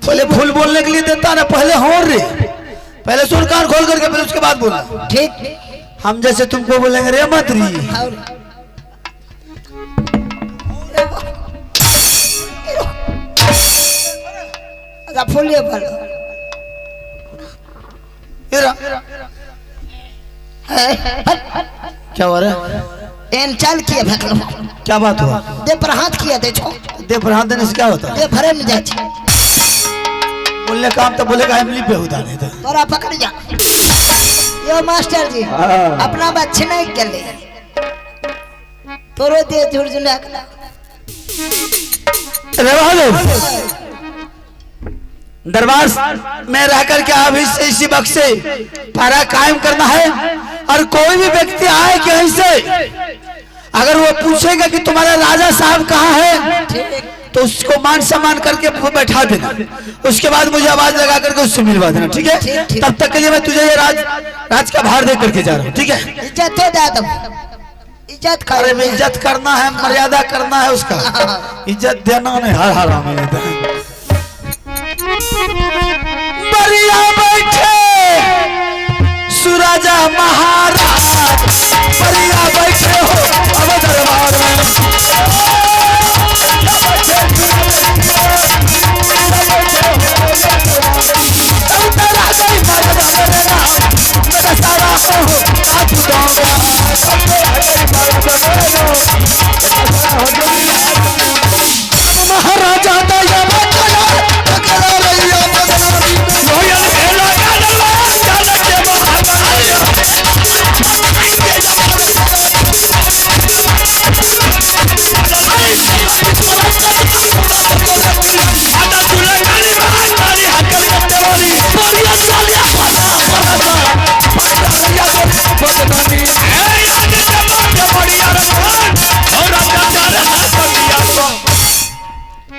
पहले फूल बोलने के लिए देता ना, पहले होर रे, पहले सुन कान खोल करके फिर उसके बाद बोला। ठीक, हम जैसे तुमको बोलेंगे रे मंत्री। अच्छा फूलिए बोलो। क्या हो रहा है? एन चाल किए भटलो। क्या बात हुआ? दे पर हाथ किया दे छो। दे पर हाथ देने से क्या होता है? दे भरे में जाए छे। बोलने काम तो बोलेगा इमली पे उदा नहीं था। तोरा पकड़ जा। यो मास्टर जी अपना बात छिनाई कर ले। तोरो दे झुरझुना कला। दरबार में रह करके अभी से इसी वक्त से पारा कायम करना है, और कोई भी व्यक्ति आए कहीं से अगर वो पूछेगा कि तुम्हारा राजा साहब कहाँ है, तो उसको मान सम्मान करके बैठा देना। उसके बाद मुझे आवाज लगा करके उससे मिलवा देना, ठीक है? तब तक के लिए मैं तुझे ये राज का भार दे करके जा रहा हूँ, ठीक है? इज्जत तो दे दो, इज्जत कर। अरे इज्जत करना है, मर्यादा करना है उसका, इज्जत देना नहीं। हर हर राम बरिया बैठे सुराजा महाराज, बरिया बैठे हो अब दरबार में। महाराजा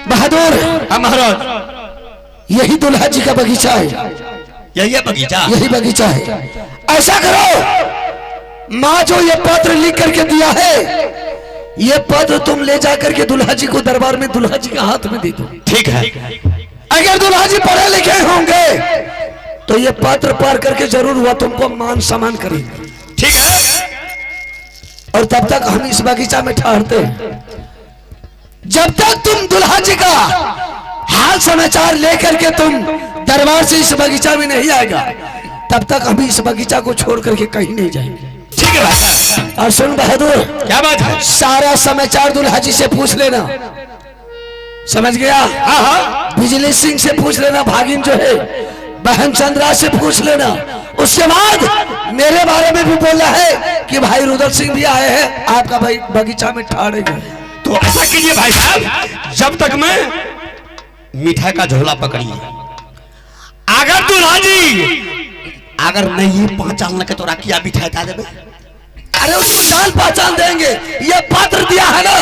बहादुर महाराज, यही दुल्हा जी का बगीचा है। यही बगीचा, यही बगीचा है। ऐसा करो, माँ जो ये पत्र लिख करके दिया है, ये पत्र तुम ले जाकर के दुल्हा जी को दरबार में दुल्हा जी के हाथ में दे दो। ठीक है। अगर दुल्हा जी पढ़े लिखे होंगे तो ये पत्र पढ़ करके जरूर हुआ तुमको मान सम्मान करेंगे, ठीक है? और तब तक हम इस बगीचा में ठहरते हैं। जब तक तुम दुल्हा जी का हाल समाचार लेकर के तुम दरबार से इस बगीचा में नहीं आएगा, तब तक हम इस बगीचा को छोड़ करके कहीं नहीं जाएंगे, ठीक है भाई। और सुन बहादुर, क्या बात है? सारा समाचार दुल्हा जी से पूछ लेना, समझ गया? हाँ हाँ, बिजली सिंह से पूछ लेना, भागिन जो है बहन चंद्रा से पूछ लेना। उसके बाद मेरे बारे में भी बोला है कि भाई रुद्र सिंह भी आए हैं, आपका भाई बगीचा में ठहरेंगे। तो ऐसा कीजिए भाई साहब, जब तक मैं मिठाई का झोला पकड़िए, अगर दुल्हा जी अगर नहीं पहचान लगे तो राखिया मिठाई खा देवे। अरे उसको जान पहचान देंगे। ये पत्र दिया है ना,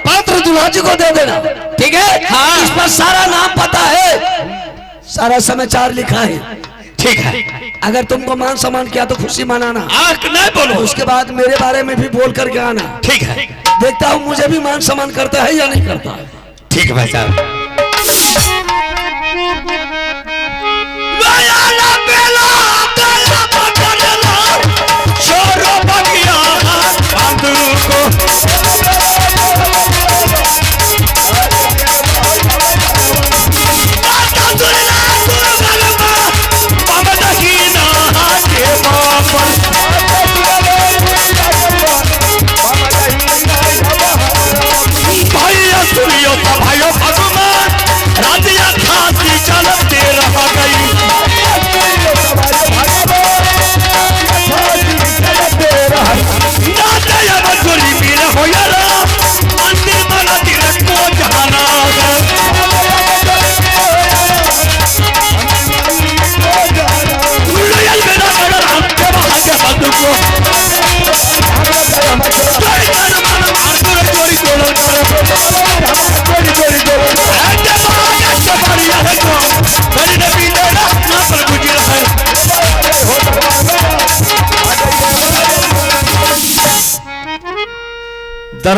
पत्र दुल्हा जी को दे देना, ठीक है? हाँ। इस पर सारा नाम पता है, सारा समाचार लिखा है, ठीक है? अगर तुमको मान सम्मान किया तो खुशी मनाना, आंख नहीं बोलो। उसके बाद मेरे बारे में भी बोल करके आना, ठीक है? देखता हूँ मुझे भी मान सम्मान करता है या नहीं करता है। ठीक है भाई साहब। भाइयों भगवान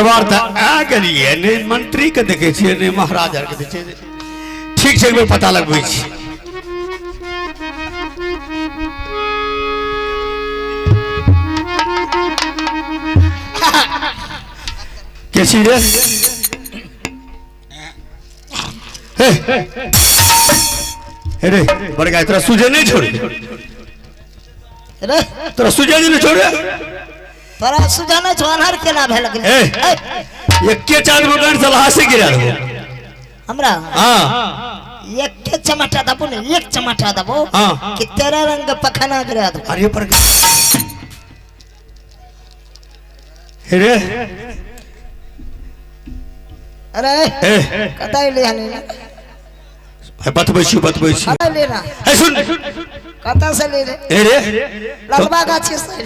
दरबार था आ गेलिए ने मंत्री के देखे छिए ने महाराजा के देखे छिए। ठीक छै, पता लगबै छी। के छी रे? रे बड़का तोरा सूझे नहीं छोड़, रे तोरा सूझे नहीं छोड़। तोरा सुजाना छोनहर केना भेल गेल एके चांद मुगन सलाह से गिरा दो हमरा। हां एक के चमटा दबो ने, एक चमटा दबो हाँ। कि तेरा रंग पखना गिरा दो। अरे पर रे अरे कतई ले आने ना, है बतबै छी कतई लेना है सुन कता से ले रे? ए रे ललबा गाछी से ए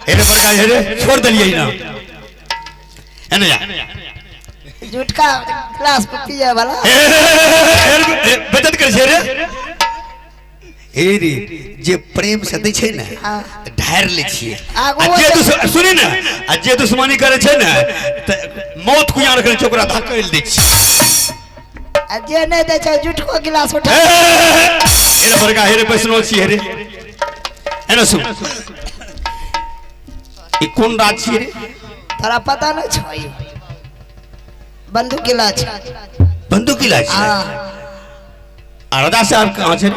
रे बड़का ए रे छोड़ दलिए ना एने जा झुटका क्लास पे पिए वाला बचत कर छे रे। ए रे जे प्रेम से दै छै ने त ढार ले छिए, आ जे सुनि ने आ जे दुश्मनी करे छै ने त मौत कुयार करे चोकरा धकेल दै छी। आ जे नहीं दे छै झुटको गिलास उठा ए रे बड़का ए रे पैसनो छी रे। एने सुन ई कोन राज छी रे? तोरा पता नहीं छै बंदूक गिलास बंदूक की लाज हां आ राजा साहब कहां छे?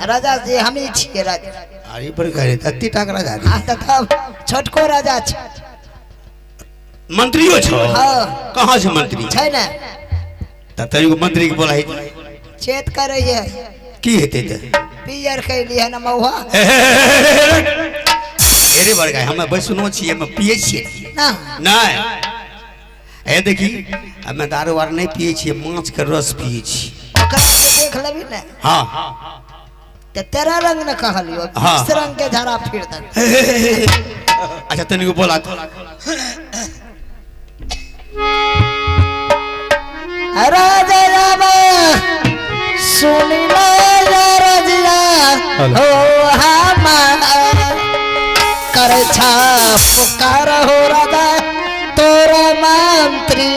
राजा जी हम ही छिए राजा। अरे पर करे तत्ती टाक राजा आ तब छोटको राजा छै, मंत्रियो छो। हां कहां से मंत्री छै ना त तरी को मंत्री के बोला है चेत करे है की हेते त पियर कैली है ना मौहा अरे बड़का हम बैसनो छी, हम पिए छी ना नहीं। ए देखी हम दारू वार नहीं पिए छी, माछ के रस पिए छी। ओकरा के देख लेबी ना हां ते तेरा रंग न कहलियो, हाँ। इस रंग के झाड़ा फिर दे। अच्छा तनी को बोला तो राजा रामा सुनी लो रजिया हो हमारा कर पुकार हो राजा तोरा मंत्री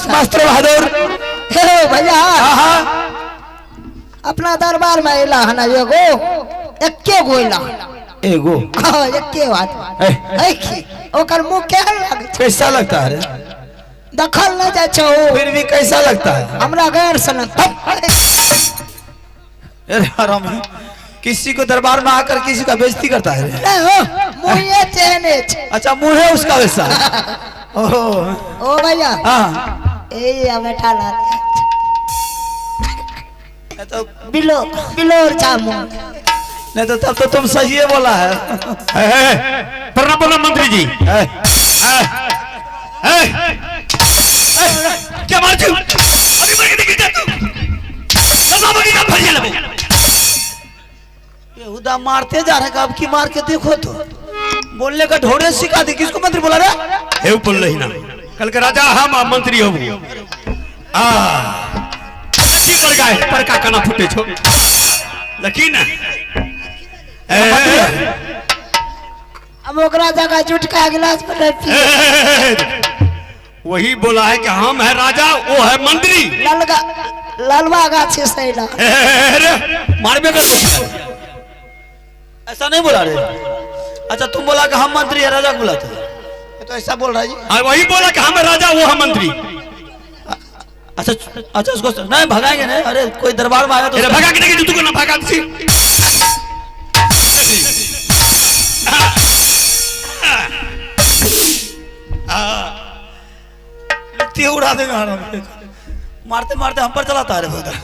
मास्टर बहादुर हे भैया अपना दरबार में इला है ना एगो एक्के गो इला एगो हां एक्के बात है की ओकर मुंह केहन लागे छै? कैसा लगता है रे? दखल न जाय छौ फिर भी कैसा लगता है? हमरा गैर सन अरे हराम है, किसी को दरबार में आकर किसी का बेइज्जती करता है रे? नहीं हो मुंह ये चेहने छै। अच्छा मुंह है उसका वैसा। ओहो ओ भैया हाँ ए बेटा ला तो बिलो बिलोर चामू नहीं तो तब तो तुम सही बोला है। प्रणाम प्रणाम मंत्री जी। क्या मार तू अभी मर के देखी जा तू कब मार के काम फरिया लगो ये उदा मारते जा रहा है, अब की मार के देखो तो बोलने का ढोड़े सिखा दी। किसको मंत्री बोला रे? हे बोल रही ना कल के राजा हम मंत्री हो आ की कर गए पर का कना फुटे छो लकी ना अब ओकरा जगह झुटका गिलास पर पी वही बोला है कि हम है राजा वो है मंत्री। ललगा ललवा गाछी सैला मारबे कर ऐसा नहीं बोला रे। अच्छा तुम बोला कि हम मंत्री है, राजा को बोला था तो ऐसा बोल रहा है जी। हाँ वही बोला कि हम है राजा वो है मंत्री। अच्छा अच्छा उसको नहीं भगाएंगे नहीं। अरे कोई दरबार में आया तो भगा के नहीं तू को ना भगा सी छुट्टी उड़ा देगा हराम। मारते मारते हम पर चलाता है रे बहादुर।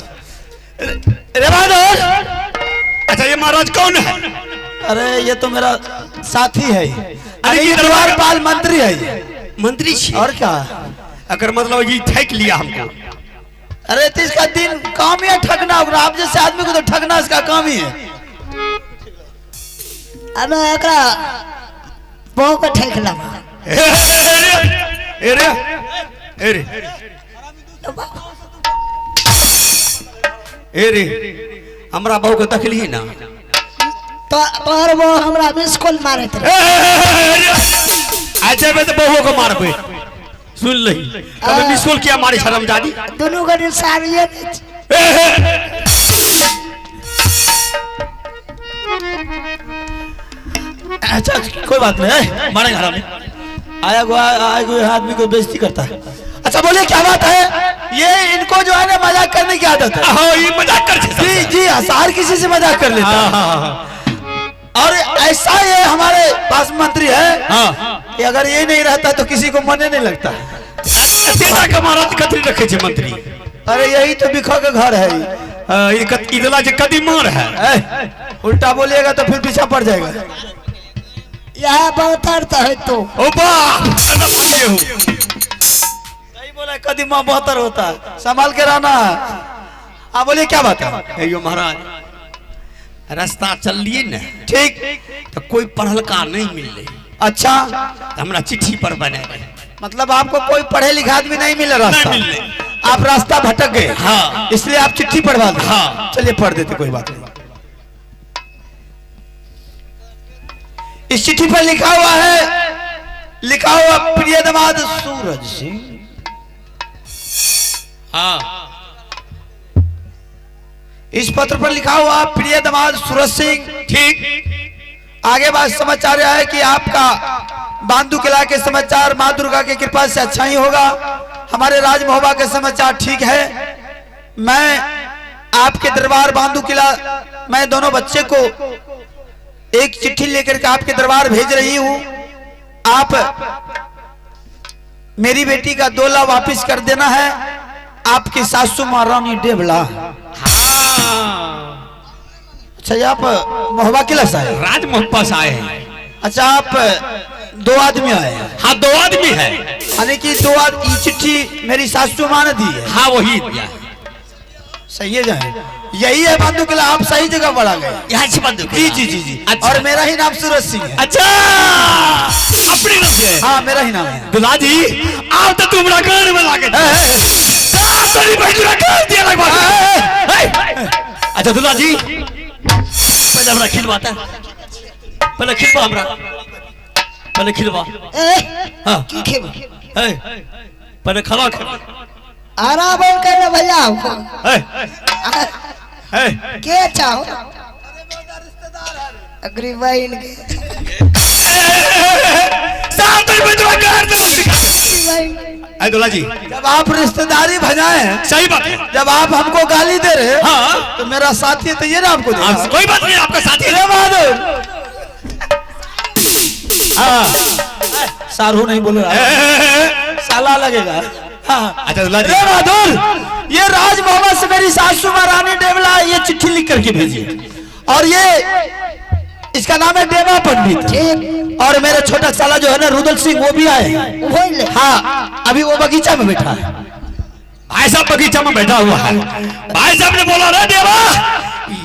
रे बहादुर, अच्छा ये महाराज कौन है? अरे ये तो मेरा साथी है। अरे ये दरबार दरबार मंत्री है ये। मंत्री छी? और क्या? अगर मतलब ये ठेक लिया हमको। अरे तो इसका दिन काम ही है ठगना। आप जैसे आदमी को तो ठगना इसका काम ही है। अब एकरा बहु को ठेकला अरे अरे अरे हमरा बहू को तकली ना तो तोहर वो हमरा मिस कॉल मारे थे। अच्छा मैं तो बहू को मारबे सुन ले। तब मिसकोल किया मारी शर्म जादी दोनों गने सारिये अच्छा कोई बात नहीं, मारेंगे हराम। आया हुआ आदमी को बेइज्जती करता है। अच्छा बोलिए क्या बात है? ये इनको जो है ना मजाक करने की आदत है। हाँ ये मजाक कर जी जी, हर किसी से मजाक कर लेता है। और ऐसा ये हमारे पास मंत्री है कि अगर ये नहीं रहता तो किसी को मन नहीं लगता। सीता का महाराज कतरी रखे छे मंत्री। अरे यही तो बिखो का घर है। इदला जे कदी मार है। उल्टा बोलिएगा तो फिर पीछा पड़ जाएगा। यह बहुत अर्थ है तो ओ बा ना भागे हो। नहीं बोला कदी माँ बेहतर होता है, संभाल के रहना। हाँ बोलिए क्या बात है? यो महाराज रास्ता चल लिए न ठीक तो कोई पढ़ल का नहीं मिल रही। अच्छा हमरा चिट्ठी पर बने मतलब आपको कोई पढ़े लिखा आदमी नहीं मिला रास्ता? नहीं मिले। आप रास्ता भटक गए। हाँ। इसलिए आप चिट्ठी पढ़वा दे। हाँ। चलिए पढ़ देते, कोई बात नहीं। इस चिट्ठी पर लिखा हुआ है, लिखा हुआ प्रिय दामाद सूरज सिंह। हाँ। इस पत्र पर लिखा हुआ प्रिय दामाद सूरज सिंह। ठीक। आगे बात समाचार यह है कि आपका बांदू किला के समाचार मां दुर्गा की कृपा से अच्छा ही होगा। हमारे राज महोबा के समाचार ठीक है। मैं आपके दरबार बांदू किला, मैं दोनों बच्चे को एक चिट्ठी लेकर के आपके दरबार भेज रही हूं। आप मेरी बेटी का 2 लाख वापिस कर देना है। आपकी सासू महारानी डेवला। अच्छा ये आप महोबा किला से आए? राज मोहब्बा से आए हैं। अच्छा आप 2 आदमी आए हैं? हाँ 2 आदमी है। यानी कि 2 आदमी। चिट्ठी मेरी सासू माँ ने दी है। हाँ वही दिया। सही है जाए, यही है बांदू किला। आप सही जगह पर आ गए। यहाँ से बंद जी जी जी जी। अच्छा। और मेरा ही नाम सूरज सिंह है। अच्छा अपने नाम से? हाँ मेरा ही नाम है। दुल्हा जी आप तो तुमरा कान में लागे तेरी बहन कान दिया लगवा। अच्छा दुल्हा जी पहले हमरा खिलवाता, पहले खिलवा हमरा, पहले खिलवा। हाँ की खेब पहले खड़ा कर। आराम कर भैया के चाहो अग्री बहन के दुल्हा जी जब आप रिश्तेदारी भजाए हैं, सही बात है। जब आप हमको गाली दे रहे हैं, हाँ तो मेरा साथी है तो ये ना आपको दे। कोई बात नहीं, आपका साथी है। अरे बहादुर, हाँ सारू नहीं बोल रहा, साला लगेगा। हाँ। अच्छा दुल्हा जी अरे बहादुर, ये राज मोहम्मद से मेरी सासू महारानी डेवला ये चिट्ठी लिख करके भेजी और ये इसका नाम है देवा पंडित। ठीक। और मेरा छोटा साला जो है ना रुदल सिंह वो भी आए हैं। हाँ अभी वो बगीचा में बैठा है। भाई साहब बगीचा में बैठा हुआ है। भाई साहब ने बोला रे देवा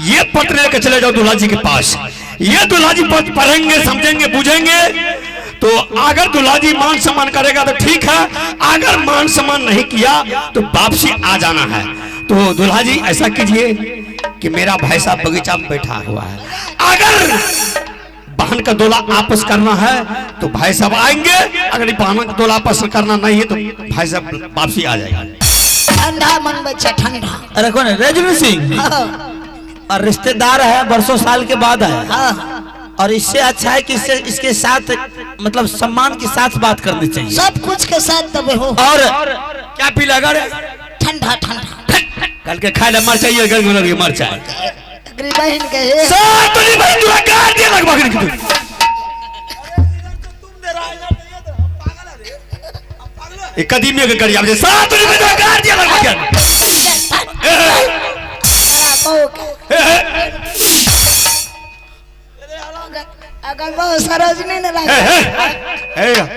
ये पत्र लेकर चले जाओ दुल्हा जी के पास। ये दुल्हा जी पढ़ेंगे समझेंगे बुझेंगे तो अगर दुल्हा जी मान सम्मान करेगा तो ठीक है, अगर मान सम्मान नहीं किया तो वापसी आ जाना है। तो दुल्हा जी ऐसा कीजिए कि मेरा भाई साहब बगीचा में बैठा हुआ है, अगर बहन का डोला आपस करना है तो भाई साहब आएंगे, अगर बहन का डोला आपस करना नहीं है तो भाई साहब वापसी आ जाएगा। ठंडा मन बच्चा ठंडा। अरे कौन है? रजनी सिंह। और रिश्तेदार है, बरसों साल के बाद है। और इससे अच्छा है कि इससे इसके साथ मतलब सम्मान के साथ बात करनी चाहिए। सब कुछ के साथ तब हो। और क्या पी लगा रे? ठंडा ठंडा कल के खाए मर चाहिए, गल लगे मर चाहिए। अग्री बहन के सब तुझी बहन दुआ गाड़ दिया लगवा के एक कदीमी के गरिया में सात रुपए का गाड़ दिया लग गया अगर वो सरोजनी ने लगा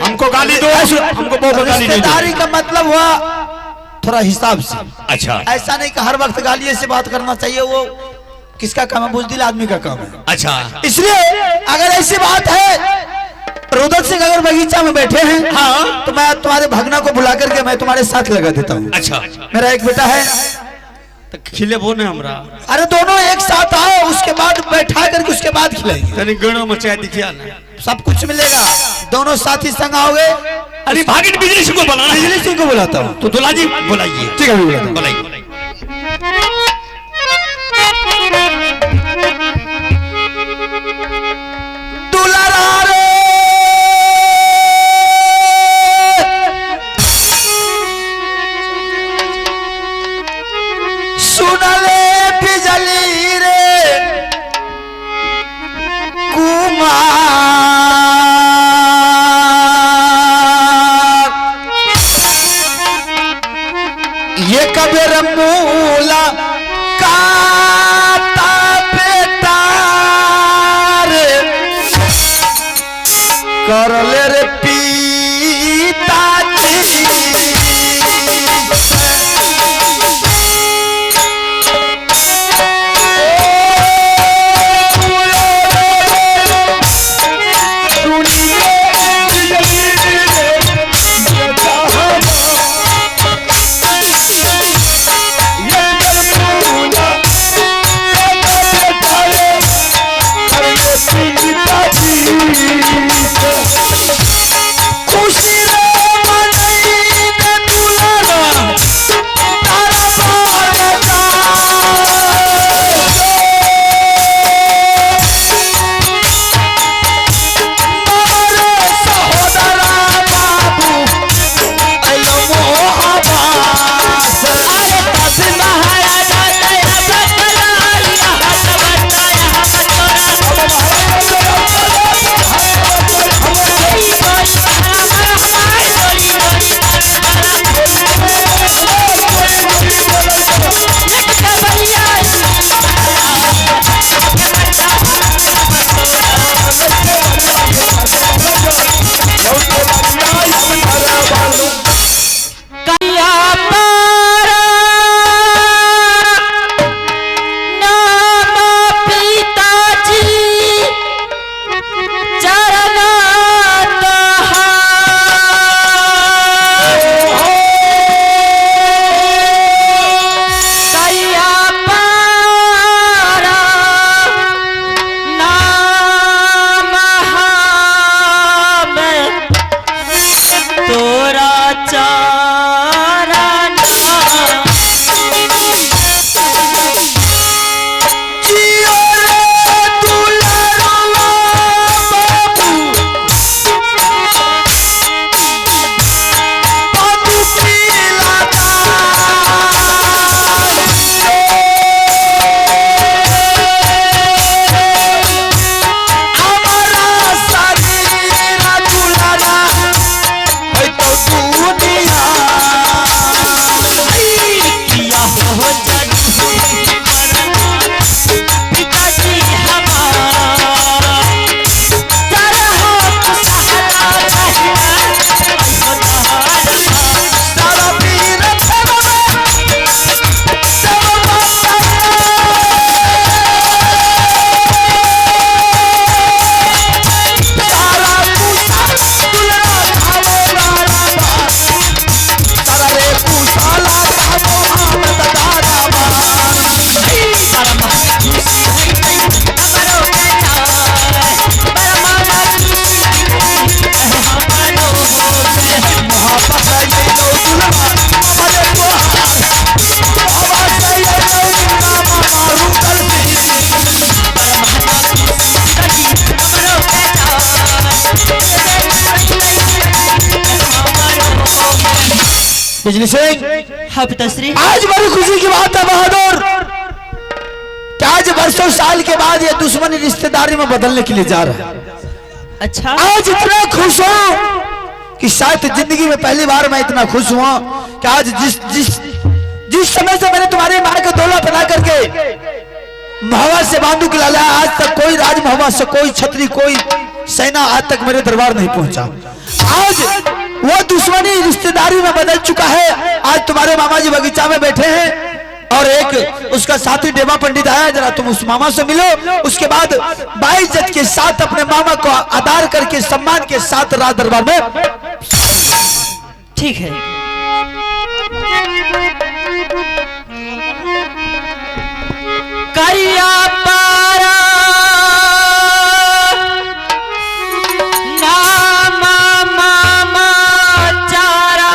हमको गाली दो, हमको बहुत गाली नहीं दो। रिश्तेदारी का मतलब हुआ थोड़ा हिसाब से। अच्छा ऐसा नहीं कि हर वक्त गाली से बात करना चाहिए, वो किसका काम है, बुजदिल आदमी का काम है। अच्छा इसलिए अगर ऐसी बात है, रुदत सिंह अगर बगीचा में बैठे हैं, हाँ तो मैं तुम्हारे भगना को बुला करके मैं तुम्हारे साथ लगा देता हूँ। अच्छा मेरा एक बेटा है, तो खिले वो ने हमरा अरे दोनों एक साथ आओ, उसके बाद बैठा करके उसके बाद खिलाएंगे। तनी गणों मचाए दिखिया ना, सब कुछ मिलेगा, दोनों साथी संग आओगे। अरे भागिन बिजली सिंह को बुलाना, बिजली सिंह को बुलाता हूँ। तो दुला जी बुलाइए। ठीक है, बुलाता हूँ। बुलाइए दुलारा रे सुनले बिजली रे कुमार, ये कबीर मूला काता बेटा रे कर ले रे पिताजी। खुशी रे मनई ने दुलारा तारा बारता, मारे सहोदरा बाबू अयो मोहब्बास। अरे दस महाराजा दया बतलालिया हाथ बताया बिजली सिंह। हाँ पिताश्री। आज बड़ी खुशी की बात है बहादुर, कि आज वर्षों साल के बाद ये दुश्मनी रिश्तेदारी में बदलने के लिए जा रहा है। अच्छा आज इतना खुश हूँ कि शायद जिंदगी में पहली बार मैं इतना खुश हुआ कि आज जिस समय से मैंने तुम्हारी मां का दोला बना करके महुआ से बांधू लाया, आज तक कोई राज महुआ से कोई छतरी कोई सेना आज तक मेरे दरबार नहीं पहुंचा। आज वो दुश्मनी रिश्तेदारी में बदल चुका है। आज तुम्हारे मामा जी बगीचा में बैठे हैं और एक उसका साथी डेवा पंडित आया, जरा तुम उस मामा से मिलो। उसके बाद बाइज्जत के साथ अपने मामा को आदर करके सम्मान के साथ राज दरबार में। ठीक है। करिया पारा नामा मामा चारा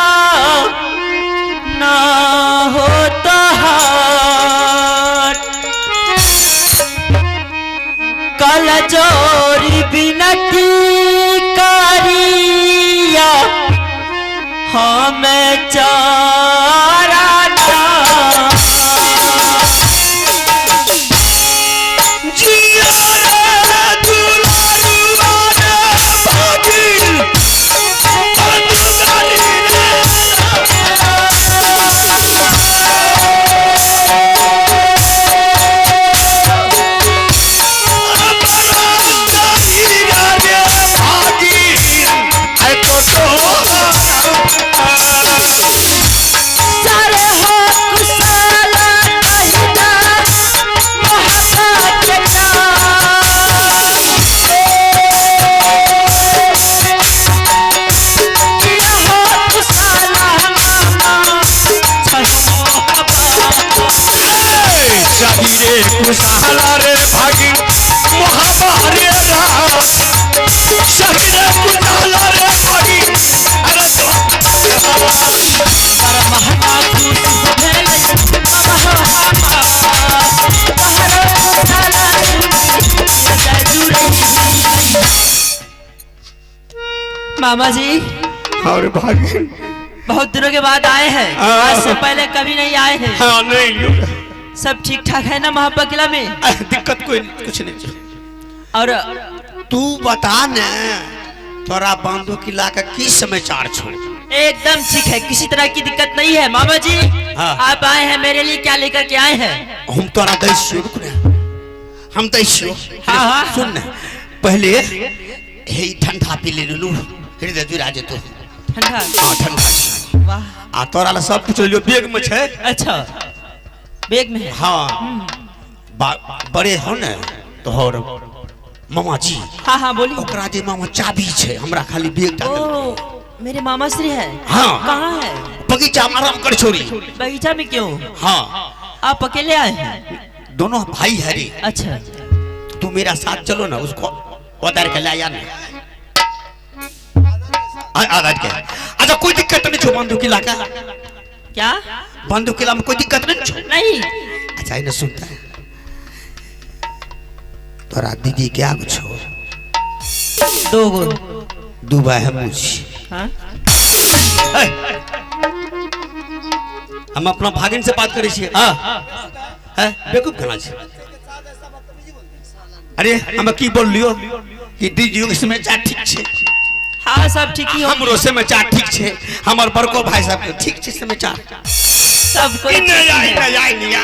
ना हो तो हाथ कल जोरी बिनती करिया हमें चारा कुशाला रे भागी महाबारे राम शरीर कुशाला रे भागी अरे तो पर महता मामा जी और भागी बहुत दिनों के बाद आए हैं। आज से पहले कभी नहीं आए हैं। हाँ नहीं सब ठीक ठाक है ना महाबा किला में? दिक्कत कोई कुछ नहीं। और तू बता न तोरा बांधो किला का की समाचार छो? एकदम ठीक है, किसी तरह की दिक्कत नहीं है। मामा जी हाँ। आप आए हैं मेरे लिए, क्या लेकर के आए हैं? हम तोरा दैस्यो हम दैस्यो। हाँ हाँ सुन न पहले हे ठंडा पी ले लू हृदय जुरा जे तो ठंडा। हाँ ठंडा। वाह। आ तोरा ला सब कुछ लियो बैग में छे। अच्छा बैग में है। हाँ बड़े हो न तोहर मामा जी। हाँ हाँ बोलिए। ओकरा जे मामा चाबी छे हमरा खाली बैग डाल। ओ मेरे मामा श्री है। हाँ कहाँ है? बगीचा में आराम कर छोरी। बगीचा में क्यों? हाँ आप अकेले आए हैं? दोनों भाई है रे। अच्छा तू मेरा साथ चलो ना, उसको उतार के लाया ना। आदत के अच्छा कोई दिक्कत नहीं छो बंदूक किला का? क्या बंदूक किला में कोई दिक्कत नहीं छो? नहीं। अच्छा इन्हें सुनता है तोरा दीदी क्या कुछ हो? दो गो दुबई है मुझे। हाँ हम अपना भागिन से बात करें छिए। है बेवकूफ कहना छे। अरे हम की बोल लियो कि दीदी के समय चाट ठीक छे। हाँ सब ठीक ही हमरो होगी। समय चाट ठीक छे, हमर बड़को भाई साहब के ठीक छे समय चाट। सब कोई नहीं आई निया।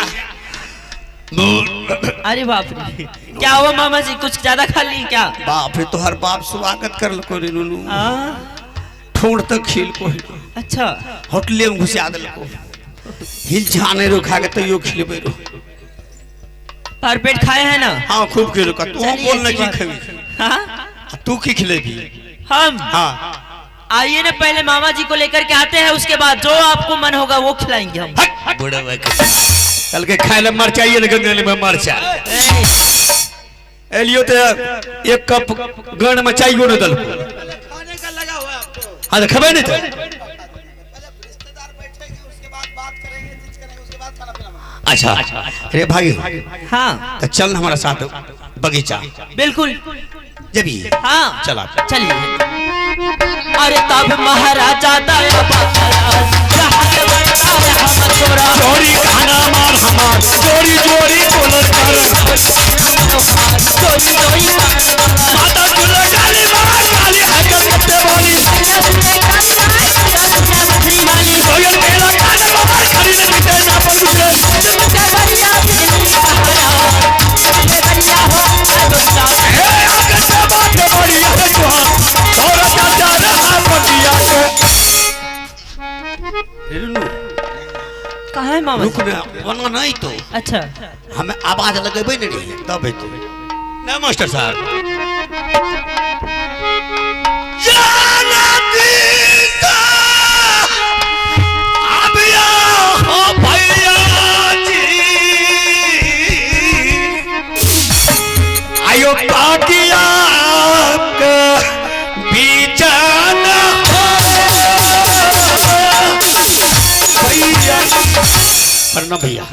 अरे बाप रे क्या हुआ मामा जी, कुछ ज्यादा खा ली क्या? बाप रे तोहर बाप स्वागत कर लो रे नुनु। ठोड़ तक खिल को अच्छा होटले में घुसा देलको। हिल जाने रो खा के तइयो खिलबे रो। भर पेट खाए हैं ना? हां खूब खिलो का। तू चलिए, बोल ना अच्छी की बात। खबी। हाँ तू की खिलेबी? हम हां आइए ना, पहले मामा जी को लेकर के आते हैं, उसके बाद जो आपको मन होगा वो खिलाएंगे हम। बड़ा भाई कल के खाए ले मरचा ये गंगले में मरचा एलियो तो एक कप गण में चाहिए न दल खाने का लगा हुआ है आपको। हां खबर नहीं था। रिश्तेदार बैठेंगे उसके बाद बात करेंगे, चीज करेंगे, उसके बाद खाना पीना। अच्छा अरे भाई हाँ तो चल हमारा साथ बगीचा। बिल्कुल जबी हाँ चला चलिए। अरे तब महाराजा दया चोरी खाना मार हमार चोरी चोरी कोलर कर माता चुला काली मां काली हकत वाली मामा रुक जी? ना, वरना नहीं तो अच्छा हमें आवाज लगेबे नहीं तब हेतु ना मास्टर साहब। अबिया हो भैया जी, आयो पागिया का बीजान हो भैया। प्रणाम भैया।